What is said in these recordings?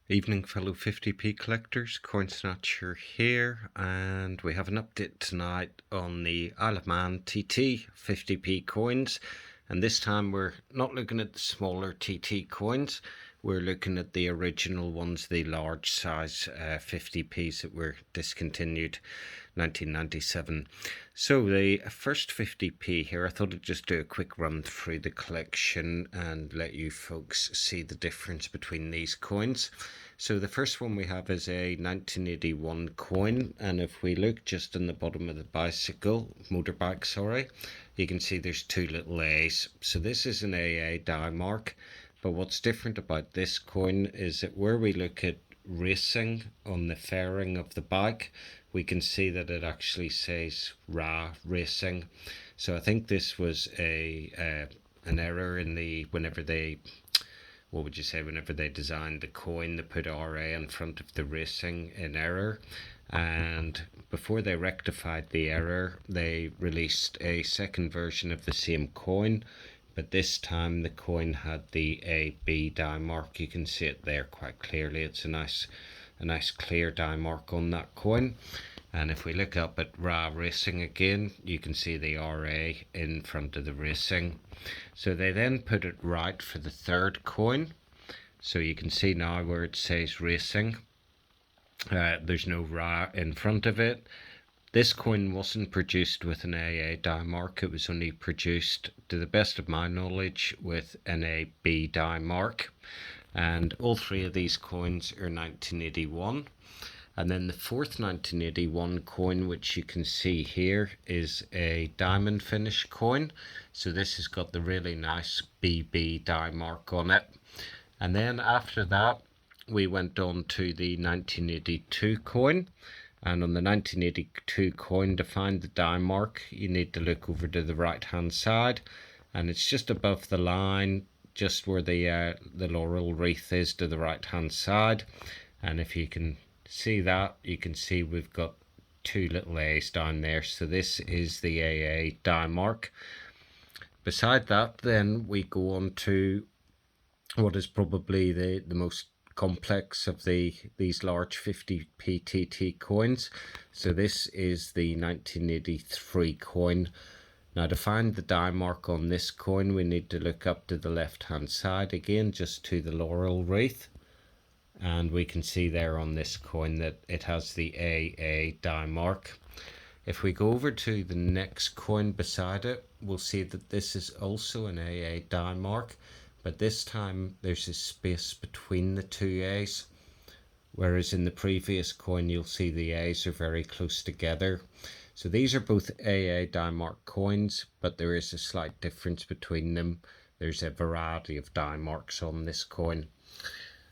Evening fellow 50p collectors, Coin Snatcher here, and we have an update tonight on the Isle of Man TT 50p coins, and this time we're not looking at the smaller TT coins, we're looking at the original ones, the large size 50p's that were discontinued 1997. So the first 50p here, I thought I'd just do a quick run through the collection and let you folks see the difference between these coins. So the first one we have is a 1981 coin, and if we look just in the bottom of the motorbike, sorry, you can see there's two little A's. So this is an AA die mark, but what's different about this coin is that where we look at racing on the fairing of the bike, we can see that it actually says RA Racing. So I think this was an error in the whenever they designed the coin, they put RA in front of the racing in error, and before they rectified the error they released a second version of the same coin, but this time the coin had the AB die mark. You can see it there quite clearly. It's a nice clear die mark on that coin. And if we look up at RA Racing again, you can see the RA in front of the racing. So they then put it right for the third coin. So you can see now where it says racing, there's no RA in front of it. This coin wasn't produced with an AA die mark, it was only produced, to the best of my knowledge, with an AB die mark. And all three of these coins are 1981. And then the fourth 1981 coin, which you can see here, is a diamond finish coin. So this has got the really nice BB die mark on it. And then after that, we went on to the 1982 coin. And on the 1982 coin, to find the die mark, you need to look over to the right hand side, and it's just above the line, just where the laurel wreath is to the right hand side. And if you can see that, you can see we've got two little A's down there, so this is the AA die mark. Beside that, then we go on to what is probably the most complex of these large 50p TT coins. So this is the 1983 coin. Now to find the die mark on this coin, we need to look up to the left hand side again, just to the laurel wreath, and we can see there on this coin that it has the AA die mark. If we go over to the next coin beside it, we'll see that this is also an AA die mark, but this time there's a space between the two A's, whereas in the previous coin you'll see the A's are very close together. So these are both AA die mark coins, but there is a slight difference between them. There's a variety of die marks on this coin.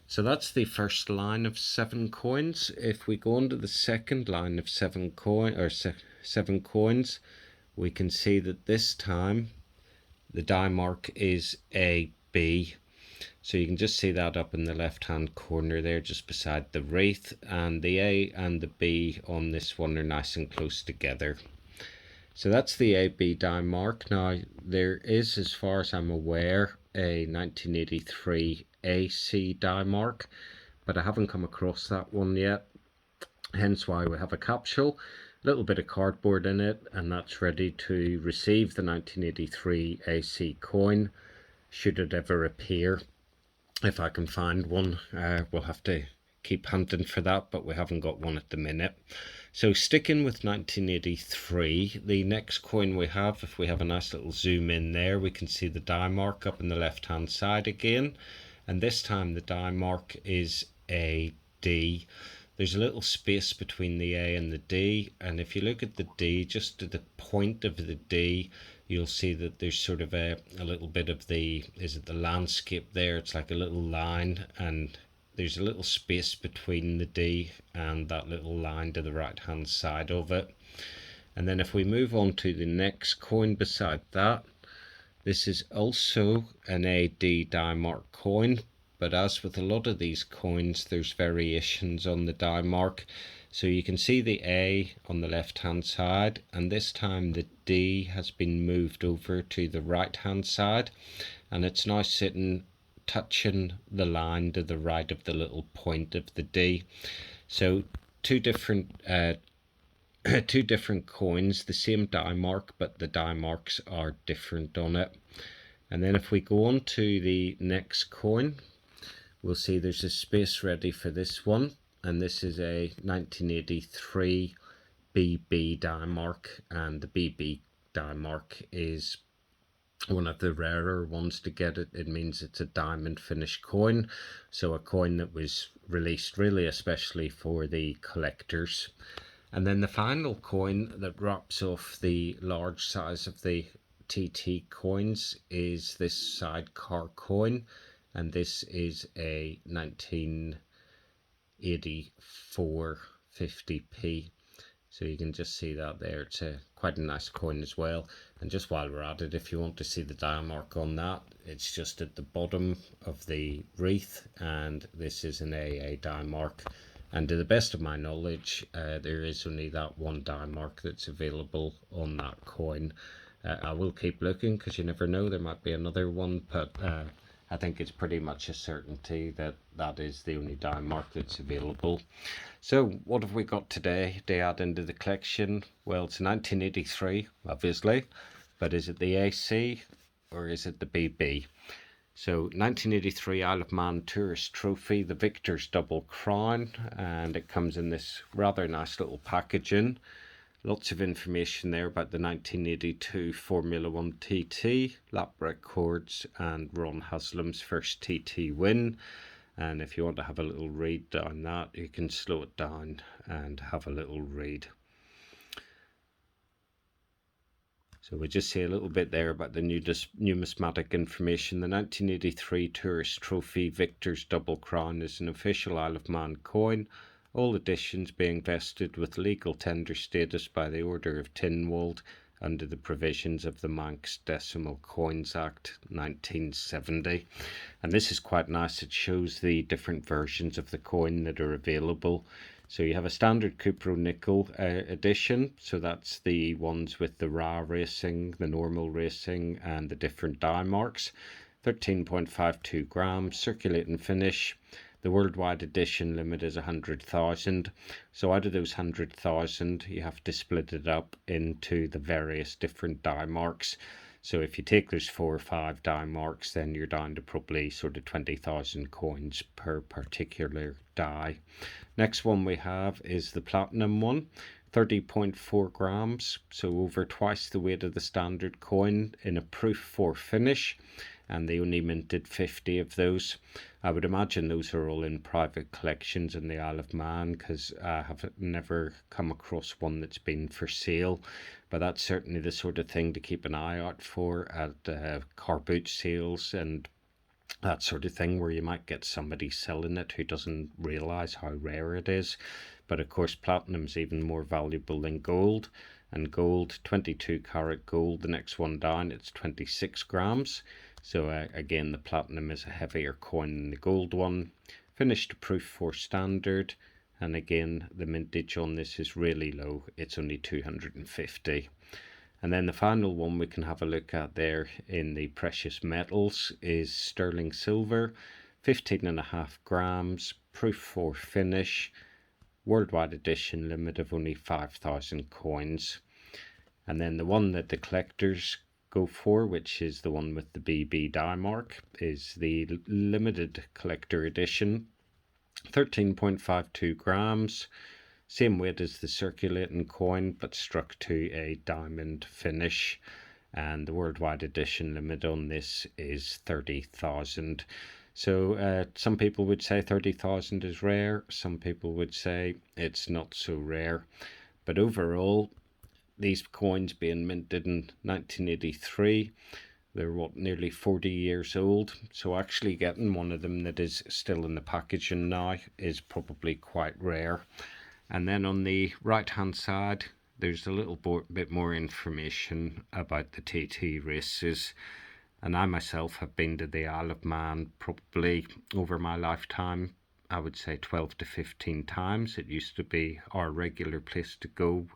So that's the first line of 7 coins. If we go on to the second line of 7 coins, we can see that this time the die mark is AB. So you can just see that up in the left hand corner there, just beside the wreath, and the A and the B on this one are nice and close together. So that's the AB die mark. Now there is, as far as I'm aware, a 1983 AC die mark, but I haven't come across that one yet, hence why we have a capsule, a little bit of cardboard in it, and that's ready to receive the 1983 AC coin should it ever appear. If I can find one, we'll have to keep hunting for that, but we haven't got one at the minute. So sticking with 1983, the next coin we have, if we have a nice little zoom in there, we can see the die mark up in the left hand side again, and this time the die mark is a D. There's a little space between the A and the D, and if you look at the D, just to the point of the D, you'll see that there's sort of a little bit of the landscape there. It's like a little line, and there's a little space between the D and that little line to the right hand side of it. And then if we move on to the next coin beside that, this is also an AD die mark coin, but as with a lot of these coins, there's variations on the die mark. So you can see the A on the left hand side, and this time the D has been moved over to the right hand side, and it's now sitting touching the line to the right of the little point of the D. So two different two different coins, the same die mark, but the die marks are different on it. And then if we go on to the next coin, we'll see there's a space ready for this one, and this is a 1983 BB die mark, and the BB die mark is one of the rarer ones to get. It means it's a diamond finish coin, so a coin that was released really especially for the collectors. And then the final coin that wraps off the large size of the TT coins is this sidecar coin, and this is a 1984 50p. So you can just see that there. It's quite a nice coin as well. And just while we're at it, if you want to see the die mark on that, it's just at the bottom of the wreath, and this is an AA die mark. And to the best of my knowledge, there is only that one die mark that's available on that coin. I will keep looking, because you never know, there might be another one, but I think it's pretty much a certainty that that is the only die mark that's available. So what have we got today to add into the collection? Well, it's 1983, obviously, but is it the AC or is it the BB? So 1983 Isle of Man Tourist Trophy, the Victor's Double Crown, and it comes in this rather nice little packaging. Lots of information there about the 1982 Formula 1 TT, lap records, and Ron Haslam's first TT win. And if you want to have a little read down that, you can slow it down and have a little read. So we just see a little bit there about the numismatic information. The 1983 Tourist Trophy Victor's Double Crown is an official Isle of Man coin, all editions being vested with legal tender status by the Order of Tynwald under the provisions of the Manx Decimal Coins Act 1970. And this is quite nice. It shows the different versions of the coin that are available. So you have a standard Cupro nickel edition, so that's the ones with the Ra racing, the normal racing, and the different die marks. 13.52 grams, circulating finish. The worldwide edition limit is 100,000. So out of those 100,000, you have to split it up into the various different die marks. So if you take those 4 or 5 die marks, then you're down to probably sort of 20,000 coins per particular die. Next one we have is the platinum one, 30.4 grams, so over twice the weight of the standard coin in a proof 4 finish, and they only minted 50 of those. I would imagine those are all in private collections in the Isle of Man, because I have never come across one that's been for sale. But that's certainly the sort of thing to keep an eye out for at car boot sales and that sort of thing, where you might get somebody selling it who doesn't realize how rare it is. But of course, platinum's even more valuable than gold, and gold, 22 karat gold, the next one down, it's 26 grams. So again, the platinum is a heavier coin than the gold one. Finished to proof 4 standard, and again, the mintage on this is really low, it's only 250. And then the final one we can have a look at there in the precious metals is sterling silver, 15.5 grams, proof 4 finish, worldwide edition limit of only 5,000 coins. And then the one that the collectors go for, which is the one with the BB die mark, is the limited collector edition, 13.52 grams, same weight as the circulating coin, but struck to a diamond finish, and the worldwide edition limit on this is 30,000. So some people would say 30,000 is rare, some people would say it's not so rare, but overall these coins being minted in 1983, they're nearly 40 years old, so actually getting one of them that is still in the packaging now is probably quite rare. And then on the right hand side, there's a little bit more information about the TT races. And I myself have been to the Isle of Man probably over my lifetime, I would say 12 to 15 times. It used to be our regular place to go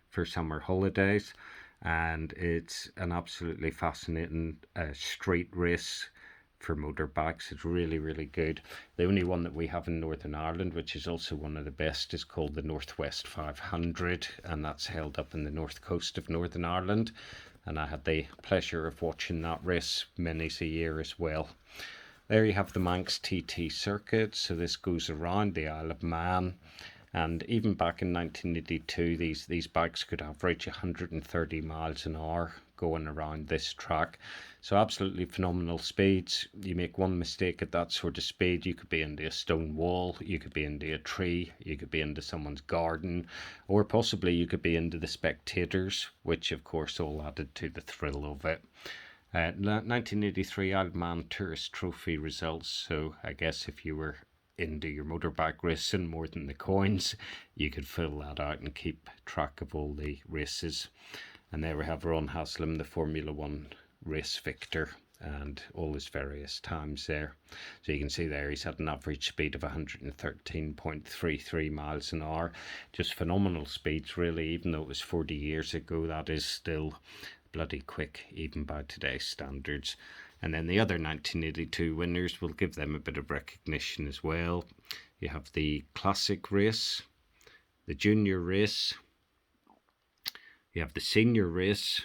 for summer holidays, and it's an absolutely fascinating street race for motorbikes. It's really, really good. The only one that we have in Northern Ireland, which is also one of the best, is called the Northwest 500, and that's held up in the north coast of Northern Ireland. And I had the pleasure of watching that race many a year as well. There you have the Manx TT circuit. So this goes around the Isle of Man. And even back in 1982, these bikes could average 130 miles an hour going around this track. So absolutely phenomenal speeds. You make one mistake at that sort of speed, you could be into a stone wall, you could be into a tree, you could be into someone's garden, or possibly you could be into the spectators, which of course all added to the thrill of it. 1983 Isle of Man Tourist Trophy results. So I guess if you were into your motorbike racing more than the coins, you could fill that out and keep track of all the races. And there we have Ron Haslam, the Formula One race victor, and all his various times there. So you can see there he's had an average speed of 113.33 miles an hour. Just phenomenal speeds really. Even though it was 40 years ago, that is still bloody quick even by today's standards. And then the other 1982 winners, we'll give them a bit of recognition as well. You have the classic race, the junior race, you have the senior race,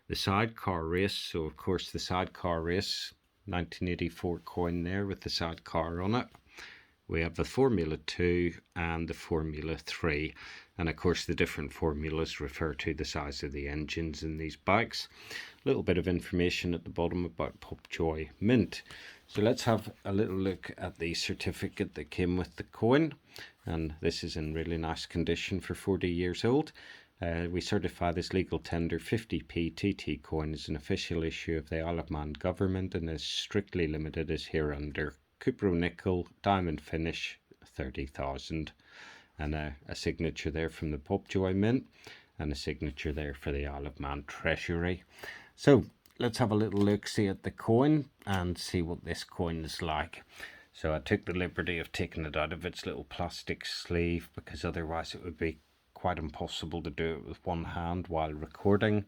the sidecar race. So of course the sidecar race, 1984 coin there with the sidecar on it. We have the Formula 2 and the Formula 3. And of course the different formulas refer to the size of the engines in these bikes. A little bit of information at the bottom about Popjoy Mint. So let's have a little look at the certificate that came with the coin. And this is in really nice condition for 40 years old. We certify this legal tender 50p TT coin is an official issue of the Isle of Man government and is strictly limited as hereunder. Cupro nickel, diamond finish, 30,000. And a signature there from the Popjoy Mint, and a signature there for the Isle of Man Treasury. So let's have a little look see at the coin and see what this coin is like. So I took the liberty of taking it out of its little plastic sleeve because otherwise it would be quite impossible to do it with one hand while recording.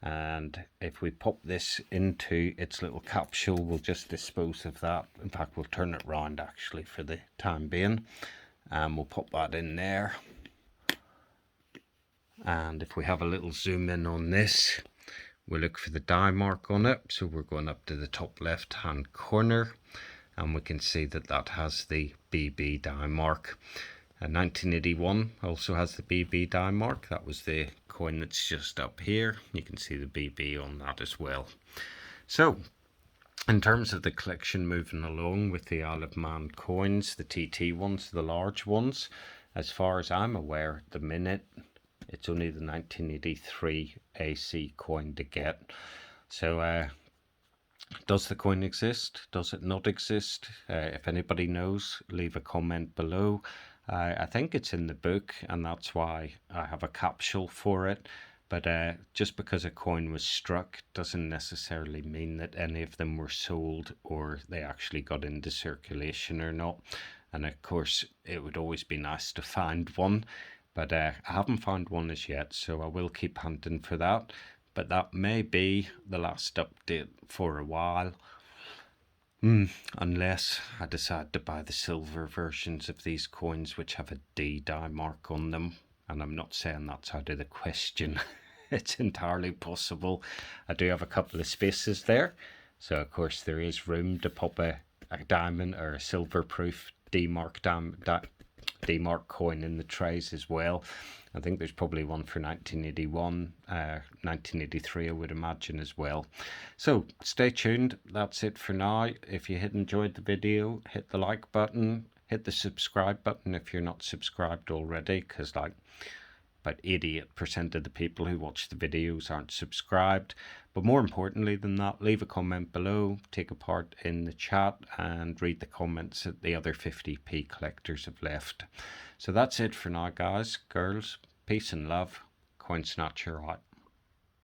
And if we pop this into its little capsule, we'll just dispose of that. In fact, we'll turn it round actually for the time being. And we'll pop that in there. And if we have a little zoom in on this, we'll look for the die mark on it. So we're going up to the top left hand corner and we can see that that has the BB die mark. 1981 also has the BB die mark. That was the coin that's just up here. You can see the BB on that as well. So in terms of the collection moving along with the Isle of Man coins, the TT ones, the large ones, as far as I'm aware at the minute, it's only the 1983 AC coin to get. So does the coin exist? Does it not exist? If anybody knows, leave a comment below. I think it's in the book and that's why I have a capsule for it. But just because a coin was struck doesn't necessarily mean that any of them were sold or they actually got into circulation or not. And of course, it would always be nice to find one. But I haven't found one as yet, so I will keep hunting for that. But that may be the last update for a while. Unless I decide to buy the silver versions of these coins which have a D die mark on them. And I'm not saying that's out of the question. It's entirely possible. I do have a couple of spaces there. So of course there is room to pop a diamond or a silver proof D mark coin in the trays as well. I think there's probably one for 1981, 1983 I would imagine as well. So stay tuned. That's it for now. If you had enjoyed the video, hit the like button, hit the subscribe button if you're not subscribed already, because like about 88% of the people who watch the videos aren't subscribed. But more importantly than that, leave a comment below, take a part in the chat and read the comments that the other 50p collectors have left. So that's it for now, guys, girls. Peace and love. Coin Snatcher out.